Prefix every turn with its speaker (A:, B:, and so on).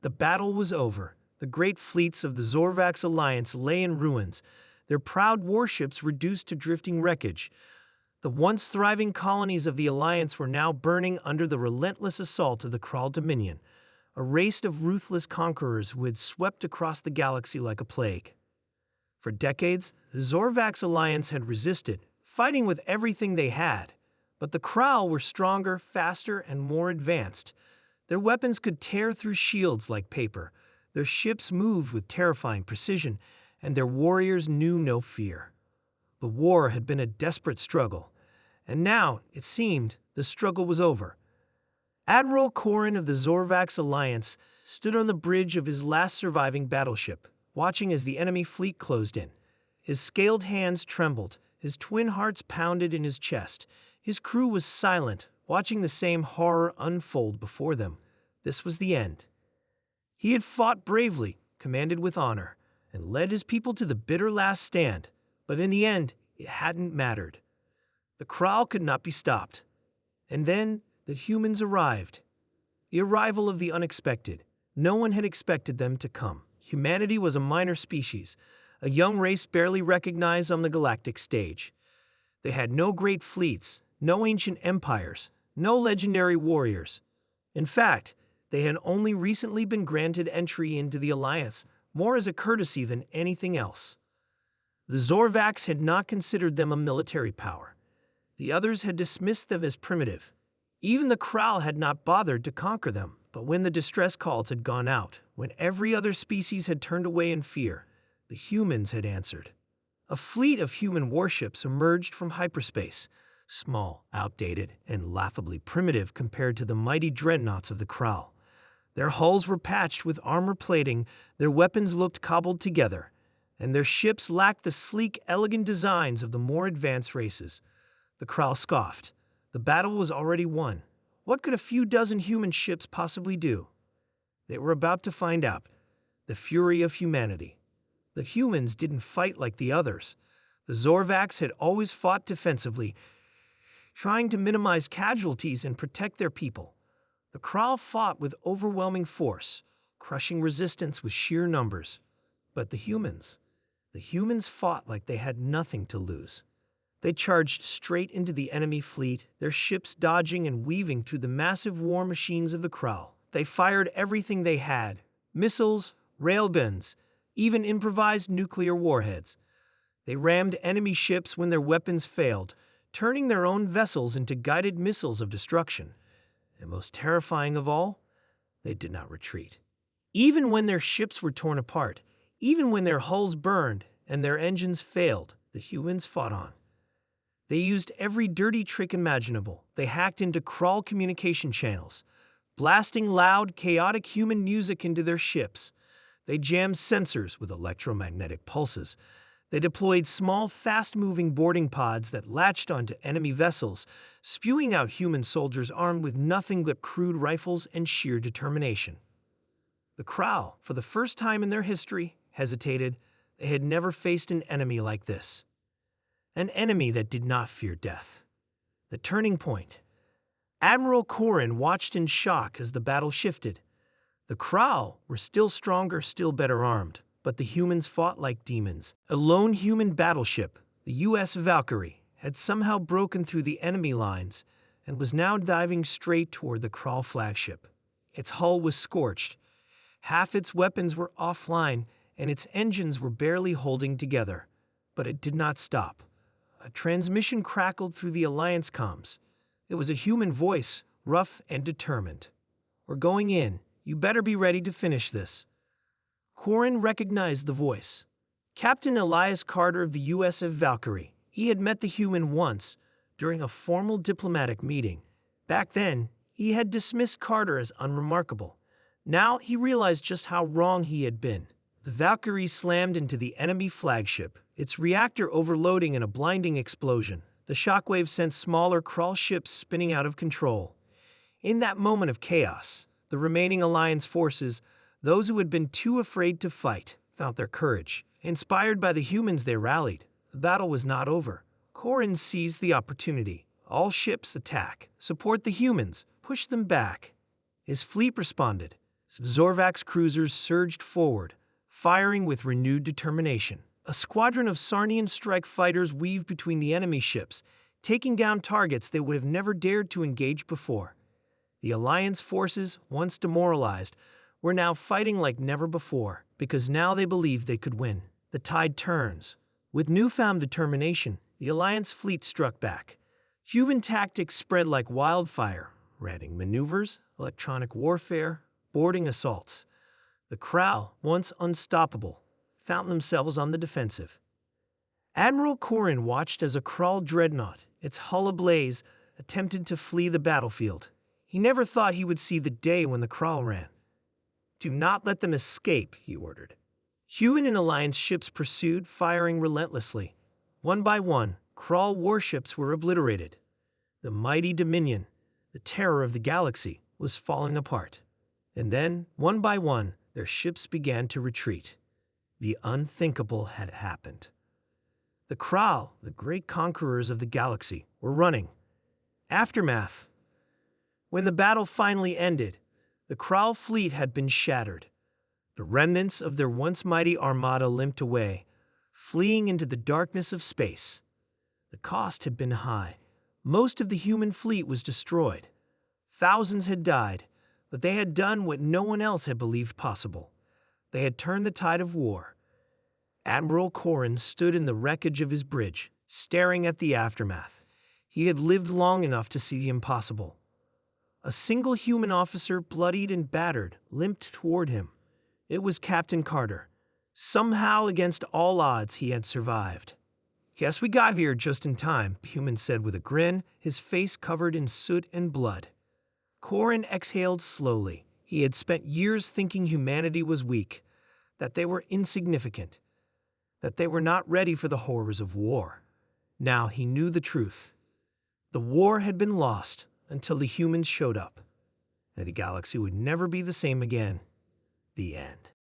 A: The battle was over. The great fleets of the Zorvax alliance lay in ruins, their proud warships reduced to drifting wreckage. The once thriving colonies of the alliance were now burning under the relentless assault of the Kral Dominion, a race of ruthless conquerors who had swept across the galaxy like a plague. For decades, the Zorvax alliance had resisted, fighting with everything they had. But the Kral were stronger, faster, and more advanced. Their weapons could tear through shields like paper, their ships moved with terrifying precision, and their warriors knew no fear. The war had been a desperate struggle, and now, it seemed, the struggle was over. Admiral Korin of the Zorvax alliance stood on the bridge of his last surviving battleship, watching as the enemy fleet closed in. His scaled hands trembled, his twin hearts pounded in his chest. His crew was silent, watching the same horror unfold before them. This was the end. He had fought bravely, commanded with honor, and led his people to the bitter last stand, but in the end, it hadn't mattered. The Kral could not be stopped. And then, the humans arrived. The arrival of the unexpected. No one had expected them to come. Humanity was a minor species, a young race barely recognized on the galactic stage. They had no great fleets, no ancient empires, no legendary warriors. In fact, they had only recently been granted entry into the Alliance, more as a courtesy than anything else. The Zorvax had not considered them a military power. The others had dismissed them as primitive. Even the Kral had not bothered to conquer them, but when the distress calls had gone out, when every other species had turned away in fear, the humans had answered. A fleet of human warships emerged from hyperspace, small, outdated, and laughably primitive compared to the mighty dreadnoughts of the Kral. Their hulls were patched with armor plating, their weapons looked cobbled together, and their ships lacked the sleek, elegant designs of the more advanced races. The Kral scoffed. The battle was already won. What could a few dozen human ships possibly do? They were about to find out. The fury of humanity. The humans didn't fight like the others. The Zorvax had always fought defensively, trying to minimize casualties and protect their people. The Kral fought with overwhelming force, crushing resistance with sheer numbers. But the humans fought like they had nothing to lose. They charged straight into the enemy fleet, their ships dodging and weaving through the massive war machines of the Kral. They fired everything they had: missiles, railguns, even improvised nuclear warheads. They rammed enemy ships when their weapons failed, turning their own vessels into guided missiles of destruction. And most terrifying of all, they did not retreat. Even when their ships were torn apart, even when their hulls burned and their engines failed, the humans fought on. They used every dirty trick imaginable. They hacked into Kral communication channels, blasting loud, chaotic human music into their ships. They jammed sensors with electromagnetic pulses. They deployed small, fast-moving boarding pods that latched onto enemy vessels, spewing out human soldiers armed with nothing but crude rifles and sheer determination. The Kral, for the first time in their history, hesitated. They had never faced an enemy like this. An enemy that did not fear death. The turning point. Admiral Korin watched in shock as the battle shifted. The Kral were still stronger, still better armed, but the humans fought like demons. A lone human battleship, the U.S. Valkyrie, had somehow broken through the enemy lines and was now diving straight toward the Kral flagship. Its hull was scorched. Half its weapons were offline, and its engines were barely holding together. But it did not stop. A transmission crackled through the Alliance comms. It was a human voice, rough and determined. "We're going in. You better be ready to finish this." Korin recognized the voice. Captain Elias Carter of the USF Valkyrie. He had met the human once, during a formal diplomatic meeting. Back then, he had dismissed Carter as unremarkable. Now he realized just how wrong he had been. The Valkyrie slammed into the enemy flagship, its reactor overloading in a blinding explosion. The shockwave sent smaller Kral ships spinning out of control. In that moment of chaos, the remaining Alliance forces, those who had been too afraid to fight, found their courage. Inspired by the humans, they rallied. The battle was not over. Korin seized the opportunity. All ships attack. Support the humans. Push them back. His fleet responded. Zorvak's cruisers surged forward, firing with renewed determination. A squadron of Sarnian strike fighters weaved between the enemy ships, taking down targets they would have never dared to engage before. The Alliance forces, once demoralized, were now fighting like never before, because now they believed they could win. The tide turns. With newfound determination, the Alliance fleet struck back. Human tactics spread like wildfire, ramming maneuvers, electronic warfare, boarding assaults. The Krall, once unstoppable, found themselves on the defensive. Admiral Corin watched as a Krall dreadnought, its hull ablaze, attempted to flee the battlefield. He never thought he would see the day when the Krall ran. "Do not let them escape," he ordered. Human and Alliance ships pursued, firing relentlessly. One by one, Krall warships were obliterated. The mighty Dominion, the terror of the galaxy, was falling apart. And then, one by one, their ships began to retreat. The unthinkable had happened. The Krall, the great conquerors of the galaxy, were running. Aftermath. When the battle finally ended, the Krall fleet had been shattered. The remnants of their once mighty armada limped away, fleeing into the darkness of space. The cost had been high. Most of the human fleet was destroyed. Thousands had died, but they had done what no one else had believed possible. They had turned the tide of war. Admiral Corin stood in the wreckage of his bridge, staring at the aftermath. He had lived long enough to see the impossible. A single human officer, bloodied and battered, limped toward him. It was Captain Carter. Somehow, against all odds, he had survived. "Yes, we got here just in time," the human said with a grin, his face covered in soot and blood. Corin exhaled slowly. He had spent years thinking humanity was weak, that they were insignificant, that they were not ready for the horrors of war. Now he knew the truth. The war had been lost until the humans showed up, and the galaxy would never be the same again. The end.